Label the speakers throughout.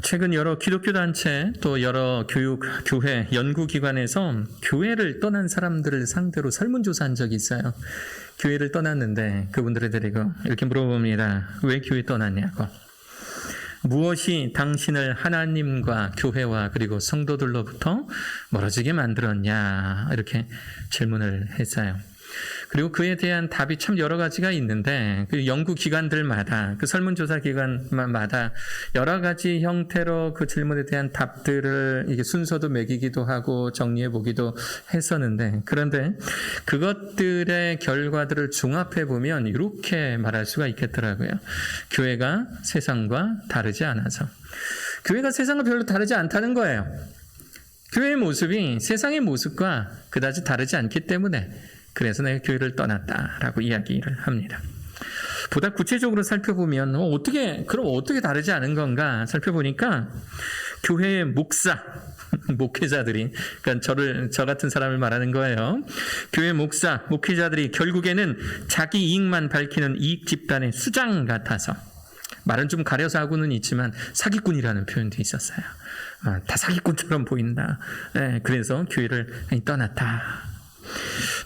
Speaker 1: 최근 여러 기독교 단체 또 여러 교육, 교회, 연구기관에서 교회를 떠난 사람들을 상대로 설문조사한 적이 있어요. 교회를 떠났는데 그분들을 데리고 이렇게 물어봅니다. 왜 교회 떠났냐고. 무엇이 당신을 하나님과 교회와 그리고 성도들로부터 멀어지게 만들었냐 이렇게 질문을 했어요. 그리고 그에 대한 답이 참 여러 가지가 있는데 그 연구기관들마다 그 설문조사 기관마다 여러 가지 형태로 그 질문에 대한 답들을 이게 순서도 매기기도 하고 정리해 보기도 했었는데 그런데 그것들의 결과들을 종합해 보면 이렇게 말할 수가 있겠더라고요. 교회가 세상과 다르지 않아서. 교회가 세상과 별로 다르지 않다는 거예요. 교회의 모습이 세상의 모습과 그다지 다르지 않기 때문에 그래서 내가 교회를 떠났다라고 이야기를 합니다. 보다 구체적으로 살펴보면 그럼 어떻게 다르지 않은 건가 살펴보니까 교회의 목사, 목회자들이 그러니까 저 같은 사람을 말하는 거예요. 교회 목사, 목회자들이 결국에는 자기 이익만 밝히는 이익 집단의 수장 같아서 말은 좀 가려서 하고는 있지만 사기꾼이라는 표현도 있었어요. 다 사기꾼처럼 보인다. 그래서 교회를 떠났다.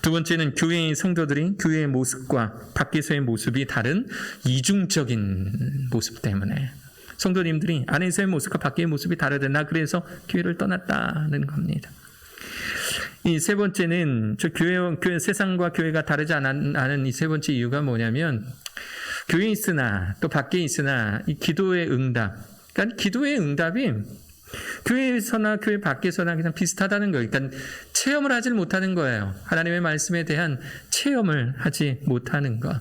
Speaker 1: 두 번째는 교회의 성도들이 교회의 모습과 밖에서의 모습이 다른 이중적인 모습 때문에 성도님들이 안에서의 모습과 밖의 모습이 다르다. 나 그래서 교회를 떠났다는 겁니다. 이 세 번째는 교회 세상과 교회가 다르지 않은 이 세 번째 이유가 뭐냐면 교회에 있으나 또 밖에 있으나 이 기도의 응답. 그러니까 기도의 응답이 교회에서나 교회 밖에서나 그냥 비슷하다는 거예요. 그러니까 체험을 하지 못하는 거예요. 하나님의 말씀에 대한 체험을 하지 못하는 것.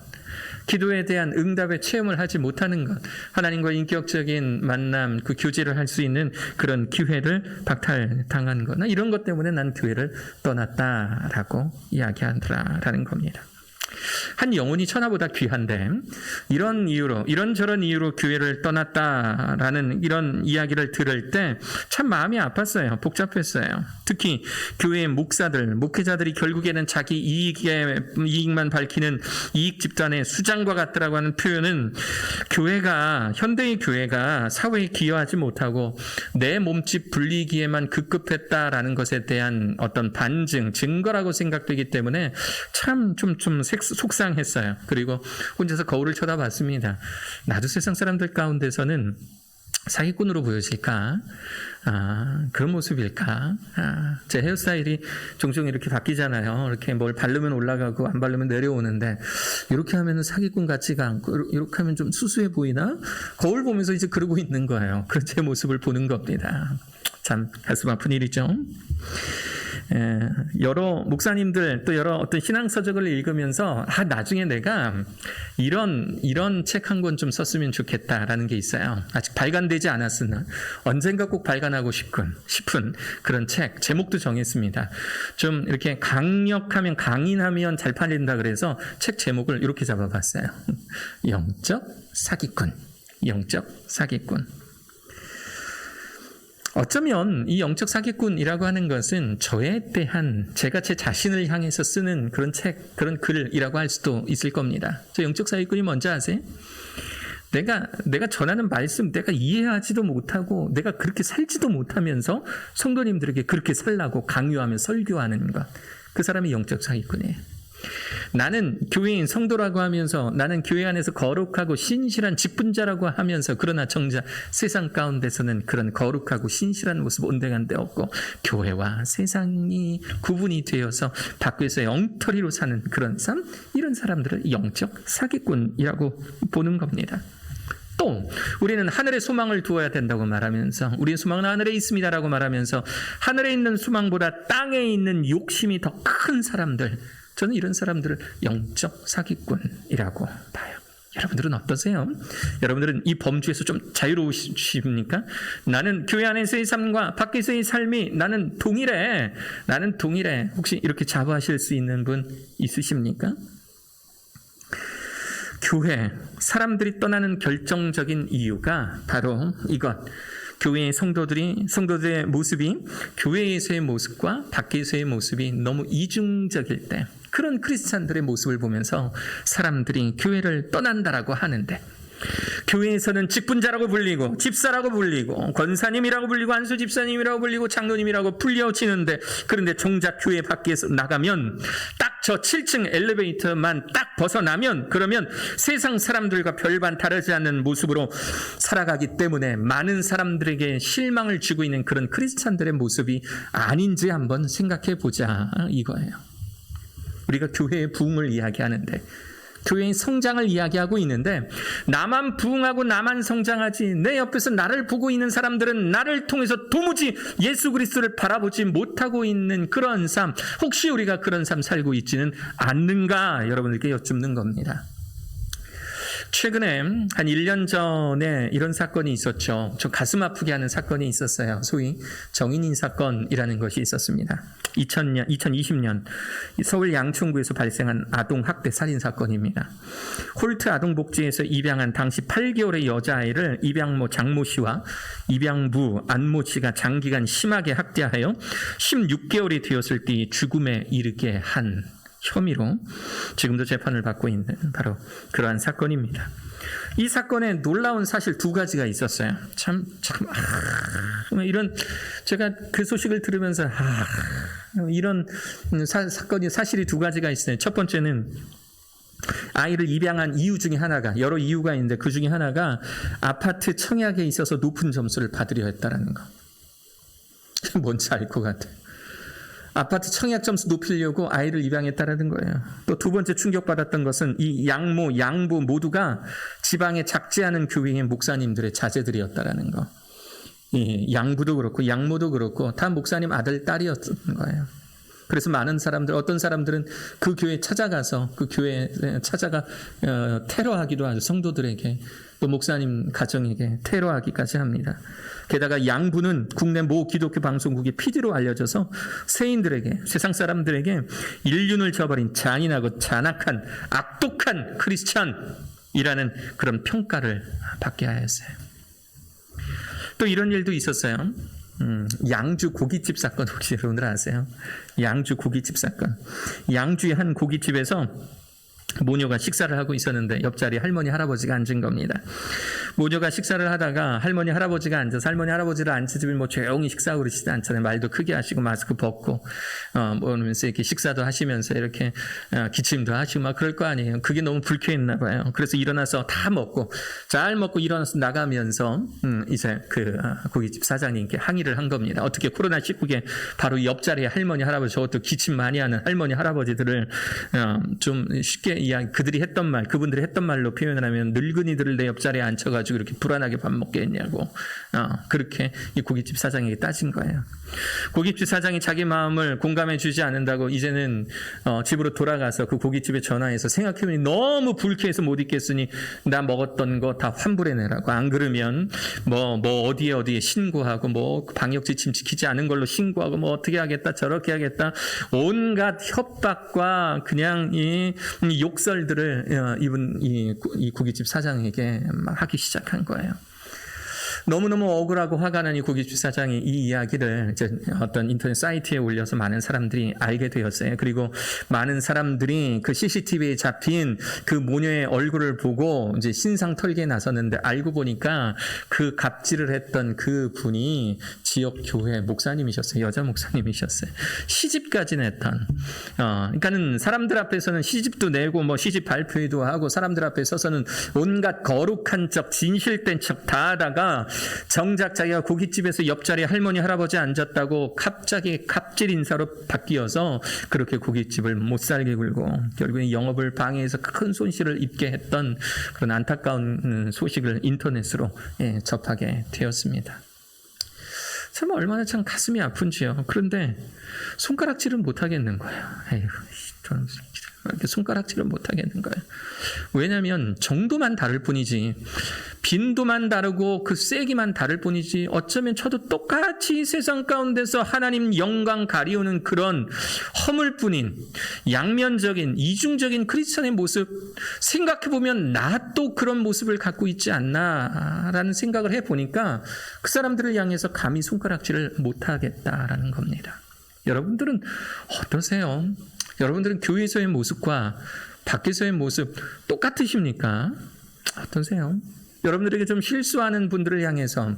Speaker 1: 기도에 대한 응답의 체험을 하지 못하는 것. 하나님과 인격적인 만남, 그 교제를 할 수 있는 그런 기회를 박탈당한 것. 이런 것 때문에 난 교회를 떠났다라고 이야기하더라라는 겁니다. 한 영혼이 천하보다 귀한데 이런저런 이유로 교회를 떠났다라는 이런 이야기를 들을 때 참 마음이 아팠어요. 복잡했어요. 특히 교회의 목사들, 목회자들이 결국에는 자기 이익만 밝히는 이익 집단의 수장과 같더라고 하는 표현은 현대의 교회가 사회에 기여하지 못하고 내 몸집 불리기에만 급급했다라는 것에 대한 어떤 반증, 증거라고 생각되기 때문에 참 좀 속상했어요. 그리고 혼자서 거울을 쳐다봤습니다. 나도 세상 사람들 가운데서는 사기꾼으로 보여질까? 그런 모습일까? 제 헤어스타일이 종종 이렇게 바뀌잖아요. 이렇게 뭘 바르면 올라가고 안 바르면 내려오는데 이렇게 하면 사기꾼 같지가 않고 이렇게 하면 좀 수수해 보이나? 거울 보면서 이제 그러고 있는 거예요. 그런 제 모습을 보는 겁니다. 참 가슴 아픈 일이죠. 여러 목사님들 또 여러 어떤 신앙 서적을 읽으면서 나중에 내가 이런 책 한 권 좀 썼으면 좋겠다라는 게 있어요. 아직 발간되지 않았으나 언젠가 꼭 발간하고 싶은 그런 책 제목도 정했습니다. 좀 이렇게 강인하면 잘 팔린다 그래서 책 제목을 이렇게 잡아봤어요. 영적 사기꾼. 어쩌면 이 영적 사기꾼이라고 하는 것은 저에 대한 제가 제 자신을 향해서 쓰는 그런 책, 그런 글이라고 할 수도 있을 겁니다. 저 영적 사기꾼이 뭔지 아세요? 내가 전하는 말씀 내가 이해하지도 못하고 내가 그렇게 살지도 못하면서 성도님들에게 그렇게 살라고 강요하며 설교하는 것. 그 사람이 영적 사기꾼이에요. 나는 교회인 성도라고 하면서 나는 교회 안에서 거룩하고 신실한 직분자라고 하면서 그러나 정작 세상 가운데서는 그런 거룩하고 신실한 모습 온데간 데 없고 교회와 세상이 구분이 되어서 밖에서 엉터리로 사는 그런 삶, 이런 사람들을 영적 사기꾼이라고 보는 겁니다. 또 우리는 하늘에 소망을 두어야 된다고 말하면서 우리의 소망은 하늘에 있습니다라고 말하면서 하늘에 있는 소망보다 땅에 있는 욕심이 더 큰 사람들, 저는 이런 사람들을 영적 사기꾼이라고 봐요. 여러분들은 어떠세요? 여러분들은 이 범주에서 좀 자유로우십니까? 나는 교회 안에서의 삶과 밖에서의 삶이 나는 동일해. 혹시 이렇게 자부하실 수 있는 분 있으십니까? 교회, 사람들이 떠나는 결정적인 이유가 바로 이것. 교회의 성도들의 모습이 교회에서의 모습과 밖에서의 모습이 너무 이중적일 때 그런 크리스찬들의 모습을 보면서 사람들이 교회를 떠난다라고 하는데 교회에서는 직분자라고 불리고 집사라고 불리고 권사님이라고 불리고 안수 집사님이라고 불리고 장로님이라고 불려지는데, 그런데 정작 교회 밖에서 나가면 딱 저 7층 엘리베이터만 딱 벗어나면 그러면 세상 사람들과 별반 다르지 않는 모습으로 살아가기 때문에 많은 사람들에게 실망을 주고 있는 그런 크리스찬들의 모습이 아닌지 한번 생각해 보자 이거예요. 우리가 교회의 부흥을 이야기하는데, 교회의 성장을 이야기하고 있는데, 나만 부흥하고 나만 성장하지 내 옆에서 나를 보고 있는 사람들은 나를 통해서 도무지 예수 그리스도를 바라보지 못하고 있는 그런 삶, 혹시 우리가 그런 삶 살고 있지는 않는가 여러분들께 여쭙는 겁니다. 최근에 한 1년 전에 이런 사건이 있었죠. 저 가슴 아프게 하는 사건이 있었어요. 소위 정인인 사건이라는 것이 있었습니다. 2020년 서울 양천구에서 발생한 아동학대 살인 사건입니다. 홀트 아동복지에서 입양한 당시 8개월의 여자아이를 입양모 장모 씨와 입양부 안모 씨가 장기간 심하게 학대하여 16개월이 되었을 때 죽음에 이르게 한 혐의로 지금도 재판을 받고 있는 바로 그러한 사건입니다. 이 사건에 놀라운 사실 두 가지가 있었어요. 이런, 제가 그 소식을 들으면서 이런 사건이 사실이 두 가지가 있어요. 첫 번째는 아이를 입양한 이유 중에 하나가, 여러 이유가 있는데 그 중에 하나가 아파트 청약에 있어서 높은 점수를 받으려 했다라는 거. 뭔지 알 것 같아요. 아파트 청약 점수 높이려고 아이를 입양했다라는 거예요. 또 두 번째 충격받았던 것은 이 양모, 양부 모두가 지방의 작지 않은 교회의 목사님들의 자제들이었다라는 거. 이 양부도 그렇고 양모도 그렇고 다 목사님 아들, 딸이었던 거예요. 그래서 많은 사람들, 어떤 사람들은 그 교회에 찾아가서 그 교회에 찾아가 테러하기도 하죠. 성도들에게, 또 목사님 가정에게 테러하기까지 합니다. 게다가 양부는 국내 모 기독교 방송국의 PD로 알려져서 세인들에게, 세상 사람들에게 인륜을 저버린 잔인하고 잔악한 악독한 크리스찬이라는 그런 평가를 받게 하였어요. 또 이런 일도 있었어요. 양주 고깃집 사건 혹시 여러분들 아세요? 양주 고깃집 사건. 양주의 한 고깃집에서 모녀가 식사를 하고 있었는데 옆자리에 할머니 할아버지가 앉은 겁니다. 모녀가 식사를 하다가 할머니 할아버지가 앉아서, 할머니 할아버지를 앉히지 뭐 조용히 식사하고 그러시지 않잖아요. 말도 크게 하시고 마스크 벗고 뭐면서 이렇게 식사도 하시면서 이렇게 기침도 하시고 막 그럴 거 아니에요. 그게 너무 불쾌했나 봐요. 그래서 일어나서 다 먹고, 잘 먹고 일어나서 나가면서 이제 그 고깃집 사장님께 항의를 한 겁니다. 어떻게 코로나19에 바로 옆자리에 할머니 할아버지, 저것도 기침 많이 하는 할머니 할아버지들을 좀 쉽게 그들이 했던 말, 그분들이 했던 말로 표현을 하면 늙은이들을 내 옆자리에 앉혀가지고 이렇게 불안하게 밥 먹게 했냐고 그렇게 이 고깃집 사장에게 따진 거예요. 고깃집 사장이 자기 마음을 공감해 주지 않는다고 이제는 집으로 돌아가서 그 고깃집에 전화해서 생각해보니 너무 불쾌해서 못 있겠으니 나 먹었던 거 다 환불해내라고, 안 그러면 뭐 어디에 신고하고 뭐 방역 지침 지키지 않은 걸로 신고하고 뭐 어떻게 하겠다 저렇게 하겠다, 온갖 협박과 그냥 이 욕설들을 이 고깃집 사장에게 막 하기 시작한 거예요. 너무너무 억울하고 화가 난 이 고깃집 사장이 이 이야기를 이제 어떤 인터넷 사이트에 올려서 많은 사람들이 알게 되었어요. 그리고 많은 사람들이 그 CCTV에 잡힌 그 모녀의 얼굴을 보고 이제 신상 털기에 나섰는데, 알고 보니까 그 갑질을 했던 그 분이 지역 교회 목사님이셨어요. 여자 목사님이셨어요. 시집까지 냈던. 그러니까는 사람들 앞에서는 시집도 내고 뭐 시집 발표회도 하고 사람들 앞에 서서는 온갖 거룩한 척, 진실된 척 다 하다가 정작 자기가 고깃집에서 옆자리에 할머니 할아버지 앉았다고 갑자기 갑질 인사로 바뀌어서 그렇게 고깃집을 못살게 굴고 결국에 영업을 방해해서 큰 손실을 입게 했던 그런 안타까운 소식을 인터넷으로 접하게 되었습니다. 참 얼마나 참 가슴이 아픈지요. 그런데 손가락질은 못하겠는 거예요. 에휴, 저는 이렇게 손가락질은 못하겠는 거예요. 왜냐하면 정도만 다를 뿐이지, 빈도만 다르고 그 세기만 다를 뿐이지, 어쩌면 저도 똑같이 세상 가운데서 하나님 영광 가리우는 그런 허물뿐인 양면적인 이중적인 크리스천의 모습 생각해보면 나 또 그런 모습을 갖고 있지 않나라는 생각을 해보니까 그 사람들을 향해서 감히 손가락질을 못하겠다라는 겁니다. 여러분들은 어떠세요? 여러분들은 교회에서의 모습과 밖에서의 모습 똑같으십니까? 어떠세요? 여러분들에게 좀 실수하는 분들을 향해서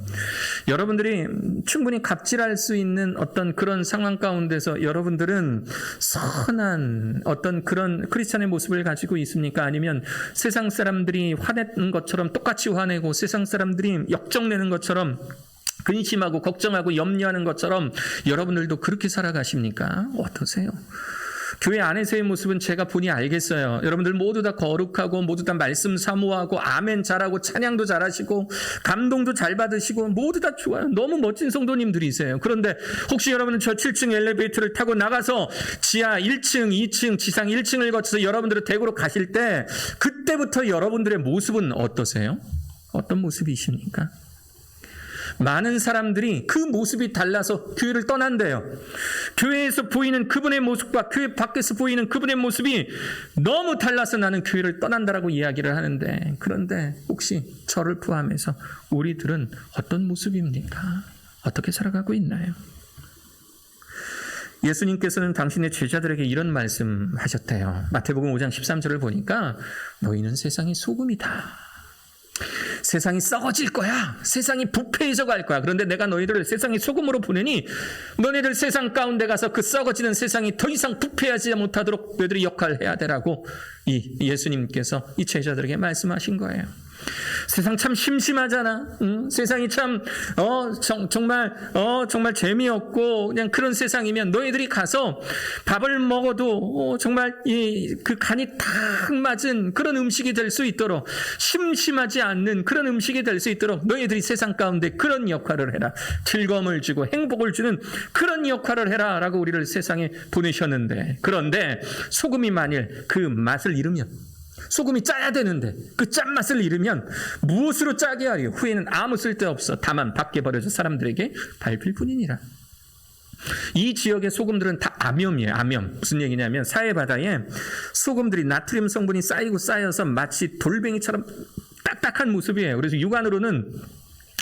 Speaker 1: 여러분들이 충분히 갑질할 수 있는 어떤 그런 상황 가운데서 여러분들은 선한 어떤 그런 크리스찬의 모습을 가지고 있습니까? 아니면 세상 사람들이 화내는 것처럼 똑같이 화내고 세상 사람들이 역정내는 것처럼 근심하고 걱정하고 염려하는 것처럼 여러분들도 그렇게 살아가십니까? 어떠세요? 교회 안에서의 모습은 제가 보니 알겠어요. 여러분들 모두 다 거룩하고 모두 다 말씀 사모하고 아멘 잘하고 찬양도 잘하시고 감동도 잘 받으시고 모두 다 좋아요. 너무 멋진 성도님들이세요. 그런데 혹시 여러분은 저 7층 엘리베이터를 타고 나가서 지하 1층, 2층, 지상 1층을 거쳐서 여러분들의 댁으로 가실 때 그때부터 여러분들의 모습은 어떠세요? 어떤 모습이십니까? 많은 사람들이 그 모습이 달라서 교회를 떠난대요. 교회에서 보이는 그분의 모습과 교회 밖에서 보이는 그분의 모습이 너무 달라서 나는 교회를 떠난다라고 이야기를 하는데, 그런데 혹시 저를 포함해서 우리들은 어떤 모습입니까? 어떻게 살아가고 있나요? 예수님께서는 당신의 제자들에게 이런 말씀하셨대요. 마태복음 5장 13절을 보니까 너희는 세상의 소금이다. 세상이 썩어질 거야. 세상이 부패해져 갈 거야. 그런데 내가 너희들을 세상의 소금으로 보내니 너희들 세상 가운데 가서 그 썩어지는 세상이 더 이상 부패하지 못하도록 너희들이 역할을 해야 되라고 이 예수님께서 이 제자들에게 말씀하신 거예요. 세상 참 심심하잖아. 세상이 참 정말 재미없고 그냥 그런 세상이면 너희들이 가서 밥을 먹어도 정말 그 간이 딱 맞은 그런 음식이 될 수 있도록, 심심하지 않는 그런 음식이 될 수 있도록 너희들이 세상 가운데 그런 역할을 해라. 즐거움을 주고 행복을 주는 그런 역할을 해라 라고 우리를 세상에 보내셨는데, 그런데 소금이 만일 그 맛을 잃으면, 소금이 짜야 되는데 그 짠맛을 잃으면 무엇으로 짜게 하리요? 후에는 아무 쓸데없어 다만 밖에 버려져 사람들에게 밟힐 뿐이니라. 이 지역의 소금들은 다 암염이에요. 암염. 무슨 얘기냐면 사해바다에 소금들이 나트륨 성분이 쌓이고 쌓여서 마치 돌멩이처럼 딱딱한 모습이에요. 그래서 육안으로는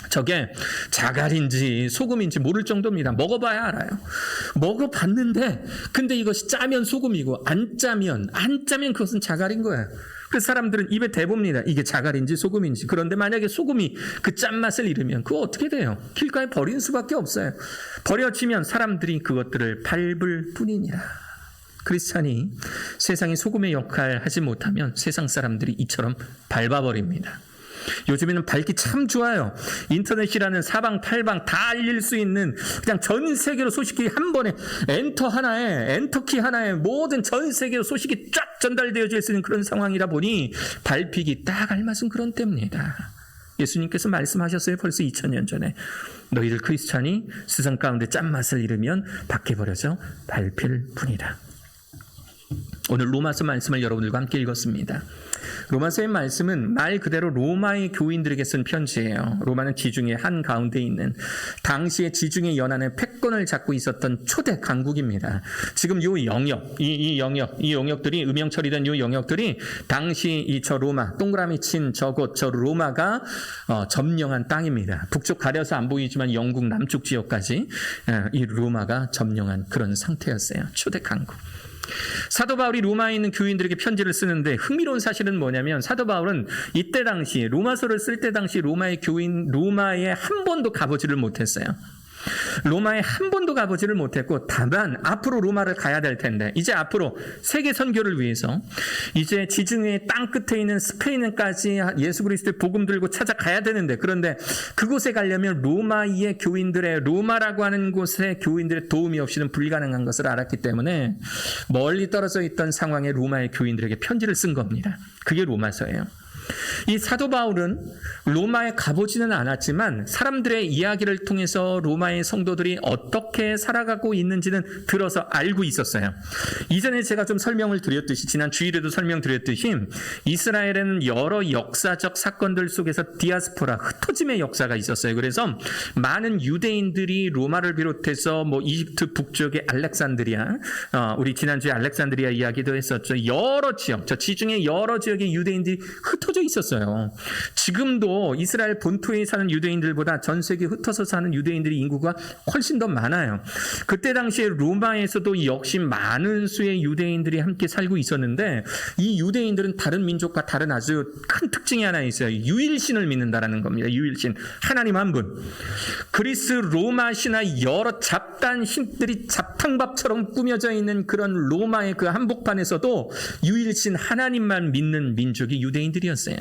Speaker 1: 저게 자갈인지 소금인지 모를 정도입니다. 먹어봐야 알아요. 먹어봤는데 근데 이것이 짜면 소금이고 안 짜면 그것은 자갈인 거예요. 그래서 사람들은 입에 대봅니다. 이게 자갈인지 소금인지. 그런데 만약에 소금이 그 짠맛을 잃으면 그거 어떻게 돼요? 길가에 버리는 수밖에 없어요. 버려지면 사람들이 그것들을 밟을 뿐이니라. 크리스찬이 세상의 소금의 역할을 하지 못하면 세상 사람들이 이처럼 밟아버립니다. 요즘에는 밝기 참 좋아요. 인터넷이라는 사방팔방 다 알릴 수 있는, 그냥 전 세계로 소식이 한 번에 엔터키 하나에 모든 전 세계로 소식이 쫙 전달되어질 수 있는 그런 상황이라 보니 밟히기 딱 알맞은 그런 때입니다. 예수님께서 말씀하셨어요. 벌써 2000년 전에. 너희들 크리스찬이 세상 가운데 짠맛을 잃으면 밖에 버려져 밟힐 뿐이다. 오늘 로마서 말씀을 여러분들과 함께 읽었습니다. 로마서의 말씀은 말 그대로 로마의 교인들에게 쓴 편지예요. 로마는 지중해 한가운데 있는 당시의 지중해 연안의 패권을 잡고 있었던 초대 강국입니다. 지금 이 영역들이 음영 처리된 이 영역들이 당시 저 로마 동그라미 친 저곳 저 로마가 점령한 땅입니다. 북쪽 가려서 안 보이지만 영국 남쪽 지역까지 이 로마가 점령한 그런 상태였어요. 초대 강국. 사도 바울이 로마에 있는 교인들에게 편지를 쓰는데 흥미로운 사실은 뭐냐면, 사도 바울은 이때 당시 로마서를 쓸 때 당시 로마의 교인, 로마에 한 번도 가보지를 못했어요. 로마에 한 번도 가보지를 못했고, 다만 앞으로 로마를 가야 될 텐데, 이제 앞으로 세계 선교를 위해서 이제 지중해 땅 끝에 있는 스페인까지 예수 그리스도의 복음 들고 찾아가야 되는데, 그런데 그곳에 가려면 로마의 교인들의, 로마라고 하는 곳의 교인들의 도움이 없이는 불가능한 것을 알았기 때문에 멀리 떨어져 있던 상황에 로마의 교인들에게 편지를 쓴 겁니다. 그게 로마서예요. 이 사도 바울은 로마에 가보지는 않았지만 사람들의 이야기를 통해서 로마의 성도들이 어떻게 살아가고 있는지는 들어서 알고 있었어요. 이전에 제가 좀 설명을 드렸듯이, 지난 주일에도 설명드렸듯이, 이스라엘에는 여러 역사적 사건들 속에서 디아스포라, 흩어짐의 역사가 있었어요. 그래서 많은 유대인들이 로마를 비롯해서 이집트 북쪽의 알렉산드리아, 우리 지난주에 알렉산드리아 이야기도 했었죠. 여러 지역, 저 지중해 여러 지역의 유대인들이 흩어져 흩어져 있었어요. 지금도 이스라엘 본토에 사는 유대인들보다 전 세계 흩어져 사는 유대인들의 인구가 훨씬 더 많아요. 그때 당시에 로마에서도 역시 많은 수의 유대인들이 함께 살고 있었는데 이 유대인들은 다른 민족과 다른 아주 큰 특징이 하나 있어요. 유일신을 믿는다라는 겁니다. 유일신. 하나님 한 분. 그리스 로마 신화 여러 잡다한 신들이 잡탕밥처럼 꾸며져 있는 그런 로마의 그 한복판에서도 유일신 하나님만 믿는 민족이 유대인들이었어요.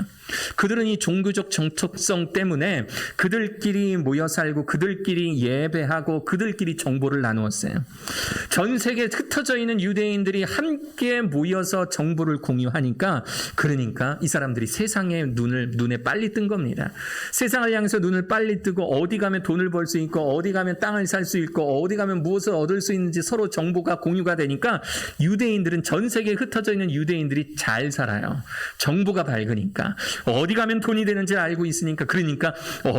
Speaker 1: 그들은 이 종교적 정체성 때문에 그들끼리 모여 살고 그들끼리 예배하고 그들끼리 정보를 나누었어요. 전 세계에 흩어져 있는 유대인들이 함께 모여서 정보를 공유하니까 그러니까 이 사람들이 세상의 눈에 빨리 뜬 겁니다. 세상을 향해서 눈을 빨리 뜨고 어디 가면 돈을 벌 수 있고 어디 가면 땅을 살 수 있고 어디 가면 무엇을 얻을 수 있는지 서로 정보가 공유가 되니까 유대인들은 전 세계에 흩어져 있는 유대인들이 잘 살아요. 정보가 밝으니까 어디 가면 돈이 되는지 알고 있으니까 그러니까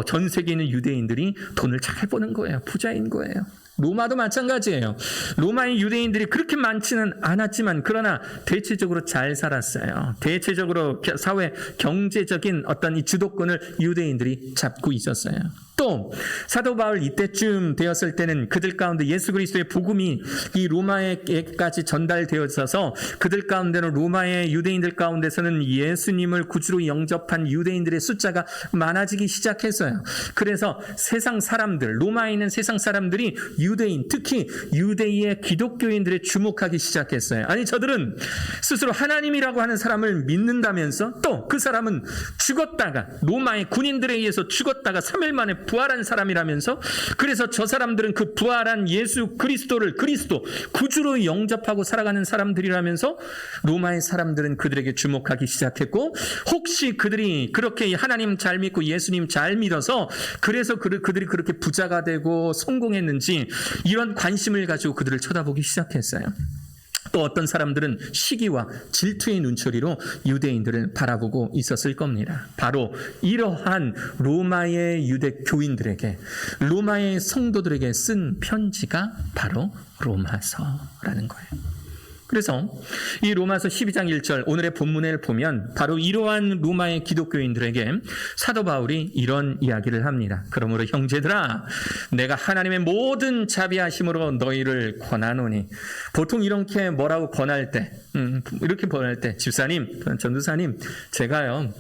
Speaker 1: 전 세계에 있는 유대인들이 돈을 잘 버는 거예요. 부자인 거예요. 로마도 마찬가지예요. 로마의 유대인들이 그렇게 많지는 않았지만 그러나 대체적으로 잘 살았어요. 대체적으로 사회 경제적인 어떤 이 주도권을 유대인들이 잡고 있었어요. 또 사도 바울 이때쯤 되었을 때는 그들 가운데 예수 그리스도의 복음이 이 로마에까지 전달되어져서 그들 가운데는 로마의 유대인들 가운데서는 예수님을 구주로 영접한 유대인들의 숫자가 많아지기 시작했어요. 그래서 세상 사람들, 로마에 있는 세상 사람들이 유대인, 특히 유대인의 기독교인들에 주목하기 시작했어요. 아니 저들은 스스로 하나님이라고 하는 사람을 믿는다면서 또 그 사람은 죽었다가 로마의 군인들에 의해서 죽었다가 3일 만에 부활한 사람이라면서 그래서 저 사람들은 그 부활한 예수 그리스도를 그리스도 구주로 영접하고 살아가는 사람들이라면서 로마의 사람들은 그들에게 주목하기 시작했고 혹시 그들이 그렇게 하나님 잘 믿고 예수님 잘 믿어서 그래서 그들이 그렇게 부자가 되고 성공했는지 이런 관심을 가지고 그들을 쳐다보기 시작했어요. 또 어떤 사람들은 시기와 질투의 눈초리로 유대인들을 바라보고 있었을 겁니다. 바로 이러한 로마의 유대 교인들에게 로마의 성도들에게 쓴 편지가 바로 로마서라는 거예요. 그래서 이 로마서 12장 1절 오늘의 본문을 보면 바로 이러한 로마의 기독교인들에게 사도 바울이 이런 이야기를 합니다. 그러므로 형제들아 내가 하나님의 모든 자비하심으로 너희를 권하노니 보통 이렇게 뭐라고 권할 때 이렇게 권할 때 집사님, 전도사님 제가요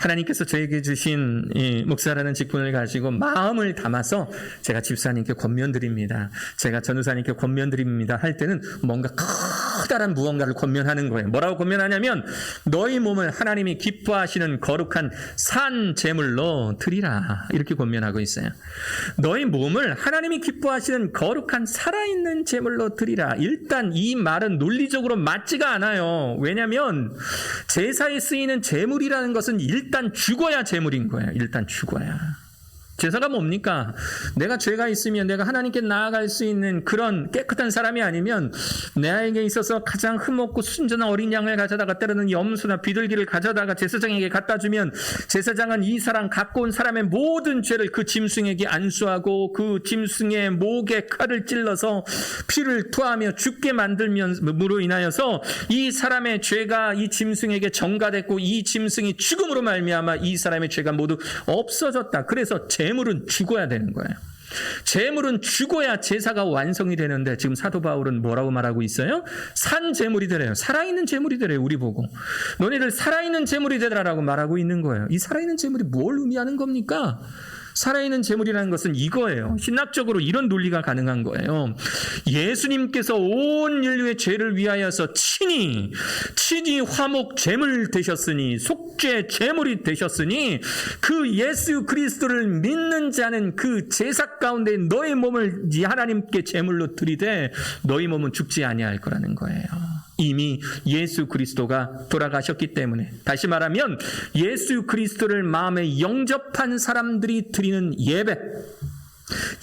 Speaker 1: 하나님께서 저에게 주신 이 목사라는 직분을 가지고 마음을 담아서 제가 집사님께 권면드립니다. 제가 전도사님께 권면드립니다 할 때는 뭔가 커다란 무언가를 권면하는 거예요. 뭐라고 권면하냐면 너희 몸을 하나님이 기뻐하시는 거룩한 산 제물로 드리라 이렇게 권면하고 있어요. 너희 몸을 하나님이 기뻐하시는 거룩한 살아있는 제물로 드리라. 일단 이 말은 논리적으로 맞지가 않아요. 왜냐하면 제사에 쓰이는 제물이라는 것은 일단 죽어야 제물인 거예요. 일단 죽어야. 제사가 뭡니까? 내가 죄가 있으면 내가 하나님께 나아갈 수 있는 그런 깨끗한 사람이 아니면 나에게 있어서 가장 흠없고 순전한 어린 양을 가져다가 때로는 염소나 비둘기를 가져다가 제사장에게 갖다 주면 제사장은 이 사람 갖고 온 사람의 모든 죄를 그 짐승에게 안수하고 그 짐승의 목에 칼을 찔러서 피를 토하며 죽게 만들므로 인하여서 이 사람의 죄가 이 짐승에게 전가됐고 이 짐승이 죽음으로 말미암아 이 사람의 죄가 모두 없어졌다. 그래서 제물은 죽어야 되는 거예요. 제물은 죽어야 제사가 완성이 되는데 지금 사도 바울은 뭐라고 말하고 있어요? 산 제물이 되래요. 살아있는 제물이 되래요. 우리 보고. 너네들 살아있는 제물이 되라라고 말하고 있는 거예요. 이 살아있는 제물이 뭘 의미하는 겁니까? 살아있는 제물이라는 것은 이거예요. 신학적으로 이런 논리가 가능한 거예요. 예수님께서 온 인류의 죄를 위하여서 친히 화목 제물 되셨으니 속죄 제물이 되셨으니 그 예수 그리스도를 믿는 자는 그 제사 가운데 너의 몸을 하나님께 제물로 드리되 너희 몸은 죽지 아니할 거라는 거예요. 이미 예수 그리스도가 돌아가셨기 때문에 다시 말하면 예수 그리스도를 마음에 영접한 사람들이 드리는 예배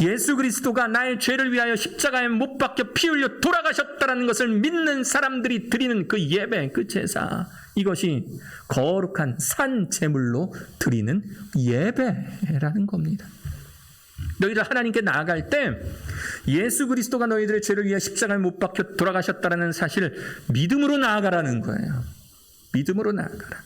Speaker 1: 예수 그리스도가 나의 죄를 위하여 십자가에 못 박혀 피 흘려 돌아가셨다는 것을 믿는 사람들이 드리는 그 예배 그 제사 이것이 거룩한 산 제물로 드리는 예배라는 겁니다. 너희들 하나님께 나아갈 때 예수 그리스도가 너희들의 죄를 위해 십자가에 못 박혀 돌아가셨다는 사실을 믿음으로 나아가라는 거예요. 믿음으로 나아가라.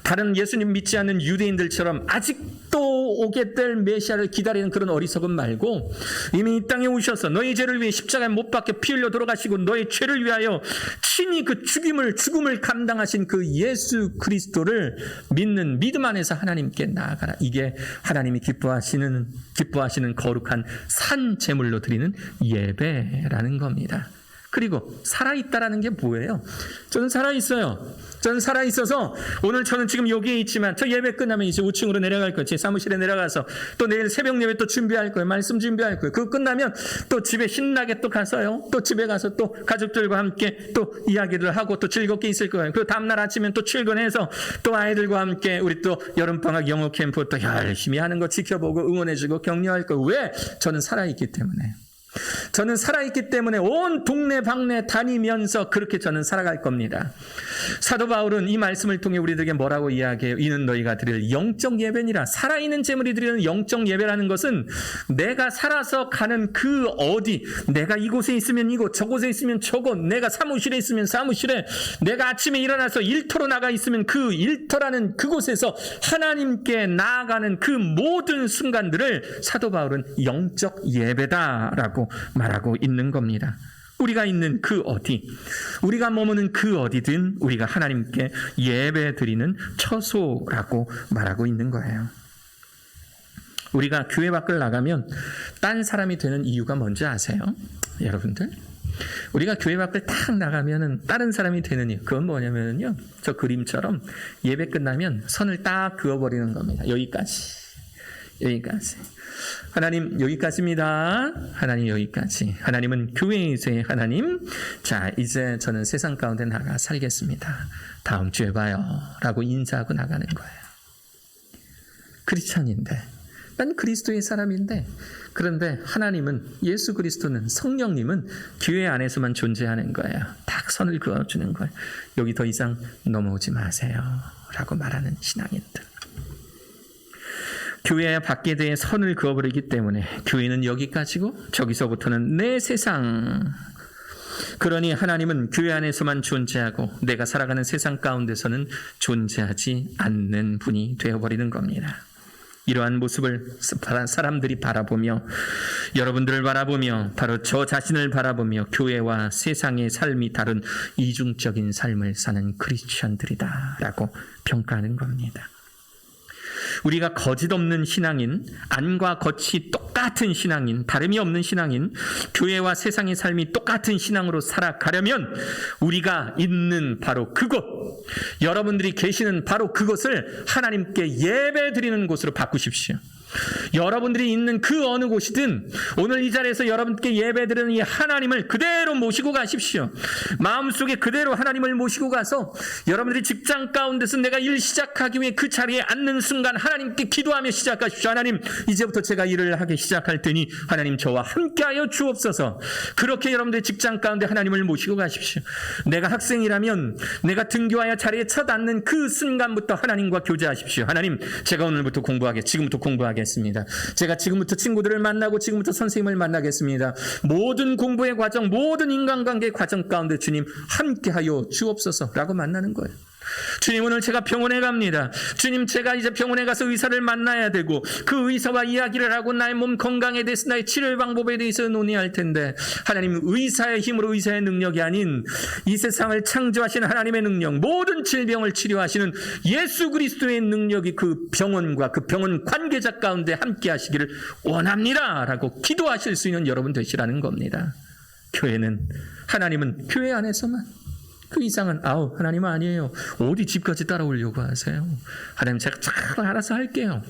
Speaker 1: 다른 예수님 믿지 않는 유대인들처럼 아직도 오게 될 메시아를 기다리는 그런 어리석음 말고 이미 이 땅에 오셔서 너희 죄를 위해 십자가에 못 박혀 피 흘려 돌아가시고 너희 죄를 위하여 친히 그 죽음을 감당하신 그 예수 그리스도를 믿는 믿음 안에서 하나님께 나아가라. 이게 하나님이 기뻐하시는 거룩한 산 제물로 드리는 예배라는 겁니다. 그리고 살아있다라는 게 뭐예요? 저는 살아있어요. 저는 살아있어서 오늘 저는 지금 여기에 있지만 저 예배 끝나면 이제 5층으로 내려갈 거예요. 제 사무실에 내려가서 또 내일 새벽 예배 또 준비할 거예요. 말씀 준비할 거예요. 그거 끝나면 또 집에 신나게 또 가서요. 또 집에 가서 또 가족들과 함께 또 이야기를 하고 또 즐겁게 있을 거예요. 그리고 다음날 아침엔 또 출근해서 또 아이들과 함께 우리 또 여름방학 영어 캠프 또 열심히 하는 거 지켜보고 응원해주고 격려할 거예요. 왜? 저는 살아있기 때문에. 저는 살아있기 때문에 온 동네 방네 다니면서 그렇게 저는 살아갈 겁니다. 사도 바울은 이 말씀을 통해 우리들에게 뭐라고 이야기해요? 이는 너희가 드릴 영적 예배니라. 살아있는 제물이 드리는 영적 예배라는 것은 내가 살아서 가는 그 어디, 내가 이곳에 있으면 이곳, 저곳에 있으면 저곳, 내가 사무실에 있으면 사무실에, 내가 아침에 일어나서 일터로 나가 있으면 그 일터라는 그곳에서 하나님께 나아가는 그 모든 순간들을 사도 바울은 영적 예배다라고 말하고 있는 겁니다. 우리가 있는 그 어디, 우리가 머무는 그 어디든 우리가 하나님께 예배 드리는 처소라고 말하고 있는 거예요. 우리가 교회 밖을 나가면 딴 사람이 되는 이유가 뭔지 아세요? 여러분들? 우리가 교회 밖을 딱 나가면은 다른 사람이 되는 이유, 그건 뭐냐면요, 저 그림처럼 예배 끝나면 선을 딱 그어버리는 겁니다. 여기까지. 하나님 여기까지입니다. 하나님 여기까지. 하나님은 교회이세요. 하나님, 자 이제 저는 세상 가운데 나가 살겠습니다. 다음 주에 봐요 라고 인사하고 나가는 거예요. 크리스찬인데, 난 그리스도의 사람인데, 그런데 하나님은, 예수 그리스도는, 성령님은 교회 안에서만 존재하는 거예요. 딱 선을 그어주는 거예요. 여기 더 이상 넘어오지 마세요 라고 말하는 신앙인들. 교회 밖에 대해 선을 그어버리기 때문에 교회는 여기까지고 저기서부터는 내 세상. 그러니 하나님은 교회 안에서만 존재하고 내가 살아가는 세상 가운데서는 존재하지 않는 분이 되어버리는 겁니다. 이러한 모습을 사람들이 바라보며, 여러분들을 바라보며, 바로 저 자신을 바라보며 교회와 세상의 삶이 다른 이중적인 삶을 사는 크리스천들이다 라고 평가하는 겁니다. 우리가 거짓 없는 신앙인, 안과 겉이 똑같은 신앙인, 다름이 없는 신앙인, 교회와 세상의 삶이 똑같은 신앙으로 살아가려면 우리가 있는 바로 그곳, 여러분들이 계시는 바로 그곳을 하나님께 예배 드리는 곳으로 바꾸십시오. 여러분들이 있는 그 어느 곳이든 오늘 이 자리에서 여러분께 예배드리는 이 하나님을 그대로 모시고 가십시오. 마음속에 그대로 하나님을 모시고 가서 여러분들이 직장 가운데서 내가 일 시작하기 위해 그 자리에 앉는 순간 하나님께 기도하며 시작하십시오. 하나님, 이제부터 제가 일을 하기 시작할 테니 하나님 저와 함께하여 주옵소서. 그렇게 여러분들의 직장 가운데 하나님을 모시고 가십시오. 내가 학생이라면 내가 등교하여 자리에 첫 앉는 그 순간부터 하나님과 교제하십시오. 하나님, 제가 오늘부터 지금부터 공부하겠습니다. 제가 지금부터 친구들을 만나고 지금부터 선생님을 만나겠습니다. 모든 공부의 과정, 모든 인간관계의 과정 가운데 주님 함께하여 주옵소서라고 만나는 거예요. 주님, 오늘 제가 병원에 갑니다. 주님, 제가 이제 병원에 가서 의사를 만나야 되고 그 의사와 이야기를 하고 나의 몸 건강에 대해서, 나의 치료 방법에 대해서 논의할 텐데, 하나님, 의사의 힘으로, 의사의 능력이 아닌 이 세상을 창조하신 하나님의 능력, 모든 질병을 치료하시는 예수 그리스도의 능력이 그 병원과 그 병원 관계자 가운데 함께 하시기를 원합니다 라고 기도하실 수 있는 여러분 되시라는 겁니다. 하나님은 교회 안에서만, 그 이상은 하나님은 아니에요. 어디 집까지 따라오려고 하세요? 하나님, 제가 잘 알아서 할게요.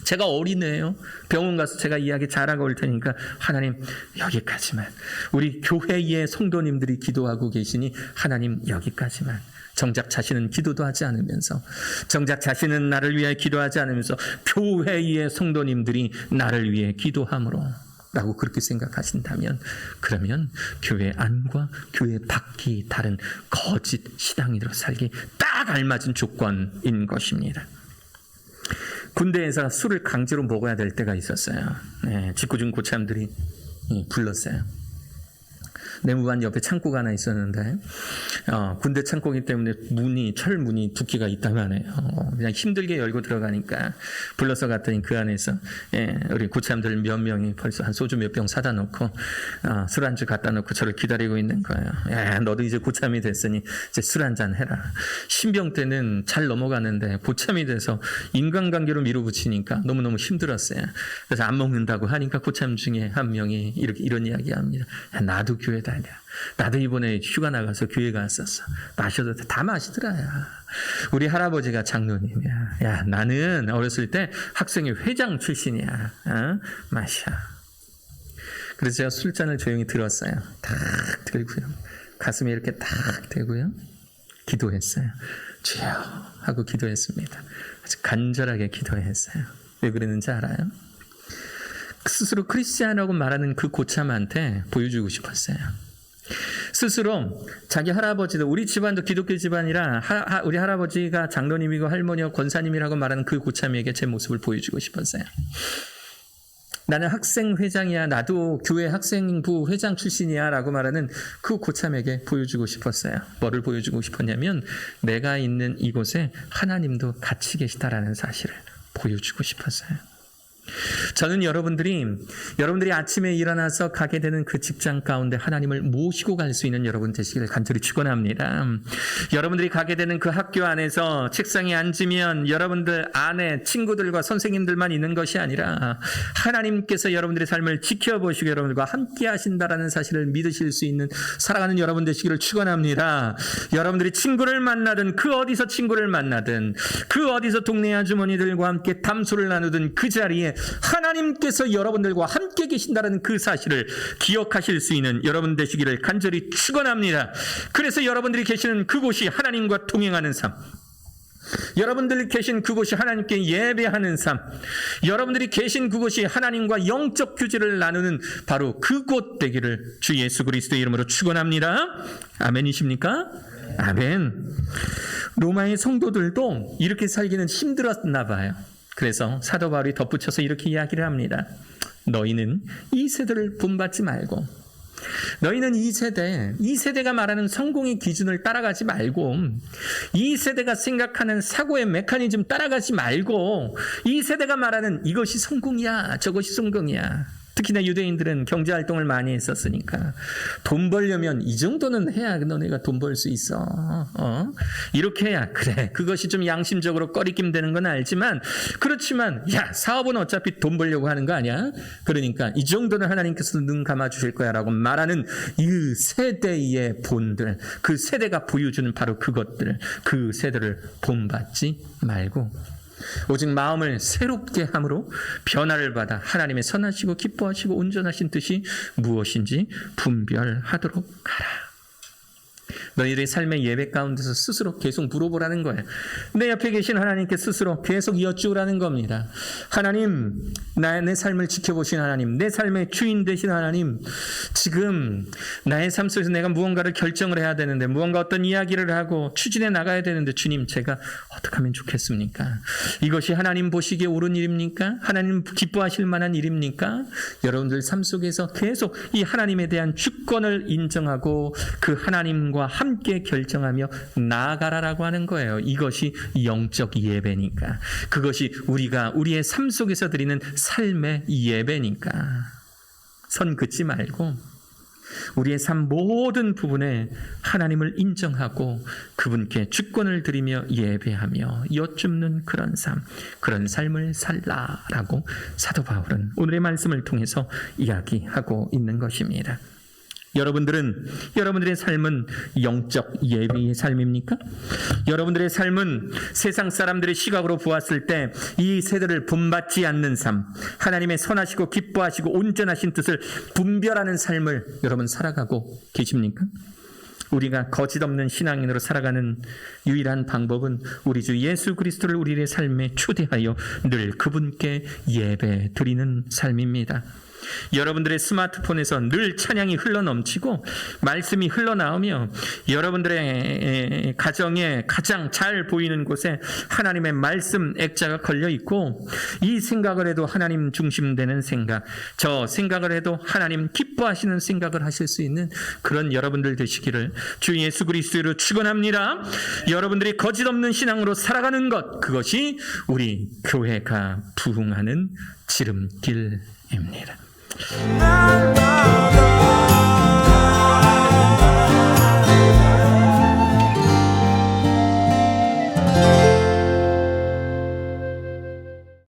Speaker 1: 제가 어린애예요. 병원 가서 제가 이야기 잘하고 올 테니까 하나님 여기까지만. 우리 교회의 성도님들이 기도하고 계시니 하나님 여기까지만. 정작 자신은 기도도 하지 않으면서, 정작 자신은 나를 위해 기도하지 않으면서 교회의 성도님들이 나를 위해 기도함으로 라고 그렇게 생각하신다면, 그러면 교회 안과 교회 밖이 다른 거짓 신앙인으로 살기 딱 알맞은 조건인 것입니다. 군대에서 술을 강제로 먹어야 될 때가 있었어요. 직구준 고참들이 불렀어요. 내무반 옆에 창고가 하나 있었는데 군대 창고이기 때문에 철문이 두께가 있다고 하네요. 그냥 힘들게 열고 들어가니까 불러서 갔더니 그 안에서 우리 고참들 몇 명이 벌써 한 소주 몇 병 사다 놓고 술 안주 갖다 놓고 저를 기다리고 있는 거예요. 야, 너도 이제 고참이 됐으니 이제 술 한잔 해라. 신병 때는 잘 넘어가는데 고참이 돼서 인간관계로 밀어붙이니까 너무너무 힘들었어요. 그래서 안 먹는다고 하니까 고참 중에 한 명이 이런 이야기합니다. 야, 나도 교회 다녀. 나도 이번에 휴가 나가서 교회 갔었어. 마셔도 다 마시더라. 야. 우리 할아버지가 장로님이야. 야, 나는 어렸을 때 학생회 회장 출신이야. 마셔. 그래서 제가 술잔을 조용히 들었어요. 탁 들고요. 가슴에 이렇게 탁 대고요. 기도했어요. 주여 하고 기도했습니다. 아주 간절하게 기도했어요. 왜 그랬는지 알아요? 스스로 크리스찬이라고 말하는 그 고참한테 보여주고 싶었어요. 스스로 자기 할아버지도 우리 집안도 기독교 집안이라 우리 할아버지가 장로님이고 할머니와 권사님이라고 말하는 그 고참에게 제 모습을 보여주고 싶었어요. 나는 학생회장이야. 나도 교회 학생부 회장 출신이야 라고 말하는 그 고참에게 보여주고 싶었어요. 뭐를 보여주고 싶었냐면 내가 있는 이곳에 하나님도 같이 계시다라는 사실을 보여주고 싶었어요. 저는 여러분들이 아침에 일어나서 가게 되는 그 직장 가운데 하나님을 모시고 갈 수 있는 여러분 되시기를 간절히 축원합니다. 여러분들이 가게 되는 그 학교 안에서 책상에 앉으면 여러분들 안에 친구들과 선생님들만 있는 것이 아니라 하나님께서 여러분들의 삶을 지켜보시고 여러분들과 함께 하신다라는 사실을 믿으실 수 있는 살아가는 여러분 되시기를 축원합니다. 여러분들이 친구를 만나든 그 어디서 친구를 만나든 그 어디서 동네 아주머니들과 함께 담소를 나누든 그 자리에 하나님께서 여러분들과 함께 계신다는 그 사실을 기억하실 수 있는 여러분 되시기를 간절히 축원합니다. 그래서 여러분들이 계시는 그곳이 하나님과 동행하는 삶, 여러분들이 계신 그곳이 하나님께 예배하는 삶, 여러분들이 계신 그곳이 하나님과 영적 교제를 나누는 바로 그곳 되기를 주 예수 그리스도의 이름으로 축원합니다. 아멘이십니까? 아멘. 로마의 성도들도 이렇게 살기는 힘들었나 봐요. 그래서 사도 바울이 덧붙여서 이렇게 이야기를 합니다. 너희는 이 세대를 본받지 말고, 너희는 이 세대가 말하는 성공의 기준을 따라가지 말고, 이 세대가 생각하는 사고의 메커니즘 따라가지 말고, 이 세대가 말하는 이것이 성공이야, 저것이 성공이야. 특히나 유대인들은 경제활동을 많이 했었으니까 돈 벌려면 이 정도는 해야 너네가 돈 벌 수 있어. 이렇게 해야 그래. 그것이 좀 양심적으로 꺼리낌 되는 건 알지만 그렇지만 야 사업은 어차피 돈 벌려고 하는 거 아니야? 그러니까 이 정도는 하나님께서 눈 감아주실 거야 라고 말하는 이 세대의 본들, 그 세대가 보여주는 바로 그것들, 그 세대를 본받지 말고 오직 마음을 새롭게 함으로 변화를 받아 하나님의 선하시고 기뻐하시고 온전하신 뜻이 무엇인지 분별하도록 하라. 너희들의 삶의 예배 가운데서 스스로 계속 물어보라는 거예요. 내 옆에 계신 하나님께 스스로 계속 여쭈라는 겁니다. 하나님, 내 삶을 지켜보신 하나님, 내 삶의 주인 되신 하나님, 지금 나의 삶 속에서 내가 무언가를 결정을 해야 되는데, 무언가 어떤 이야기를 하고 추진해 나가야 되는데, 주님, 제가 어떻게 하면 좋겠습니까? 이것이 하나님 보시기에 옳은 일입니까? 하나님 기뻐하실 만한 일입니까? 여러분들 삶 속에서 계속 이 하나님에 대한 주권을 인정하고 그 하나님과 함께 결정하며 나아가라라고 하는 거예요. 이것이 영적 예배니까. 그것이 우리의 삶 속에서 드리는 삶의 예배니까. 선 긋지 말고 우리의 삶 모든 부분에 하나님을 인정하고 그분께 주권을 드리며 예배하며 여쭙는 그런 삶, 그런 삶을 살라라고 사도 바울은 오늘의 말씀을 통해서 이야기하고 있는 것입니다. 여러분들의 삶은 영적 예배의 삶입니까? 여러분들의 삶은 세상 사람들의 시각으로 보았을 때 이 세대를 본받지 않는 삶, 하나님의 선하시고 기뻐하시고 온전하신 뜻을 분별하는 삶을 여러분 살아가고 계십니까? 우리가 거짓 없는 신앙인으로 살아가는 유일한 방법은 우리 주 예수 그리스도를 우리의 삶에 초대하여 늘 그분께 예배 드리는 삶입니다. 여러분들의 스마트폰에서 늘 찬양이 흘러넘치고 말씀이 흘러나오며 여러분들의 가정에 가장 잘 보이는 곳에 하나님의 말씀 액자가 걸려 있고, 이 생각을 해도 하나님 중심되는 생각, 저 생각을 해도 하나님 기뻐하시는 생각을 하실 수 있는 그런 여러분들 되시기를 주 예수 그리스도로 축원합니다. 여러분들이 거짓 없는 신앙으로 살아가는 것, 그것이 우리 교회가 부흥하는 지름길입니다.